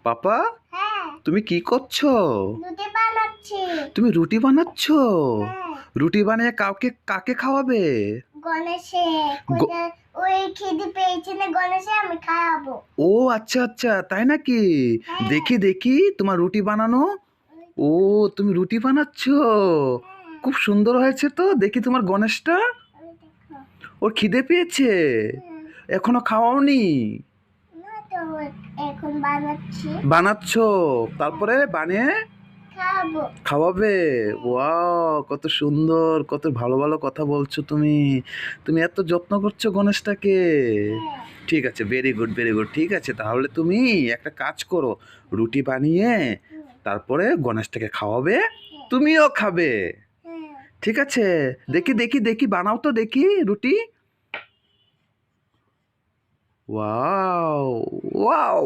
পাপা, হ্যাঁ, তুমি কি করছো? রুটি বানাচ্ছি। তুমি রুটি বানাচ্ছো? হ্যাঁ, রুটি বানিয়ে কাকে খাওয়াবে? গণেশে গ- কোথায় ওই খিদে পেয়েছে না গণেশে আমি খাওয়াবো। ও আচ্ছা আচ্ছা, তাই নাকি? হ্যাঁ, দেখি দেখি তোমার রুটি বানানো। ও, তুমি রুটি বানাচ্ছো? হ্যাঁ, খুব সুন্দর হয়েছে তো। দেখি তোমার গণেশটা। ওই দেখো। ওর খিদে পেয়েছে, হুম, এখনো খাওয়াওনি? না তো এখন বানাচ্ছি, বানাচ্ছো, তারপরে বানিয়ে খাওয়াবো। খাওয়াবে? ওয়াও, কত সুন্দর, কত ভালো ভালো কথা বলছো তুমি। তুমি এত যত্ন করছো গণেশটাকে। হ্যাঁ, ঠিক আছে, ভেরি গুড ভেরি গুড। ঠিক আছে, তাহলে তুমি একটা কাজ করো, রুটি বানিয়ে হুম, তারপরে গণেশটাকে খাওয়াবে, তুমিও খাবে। হ্যাঁ, ঠিক আছে, দেখি দেখি দেখি, বানাও তো দেখি রুটি। Wow, wow.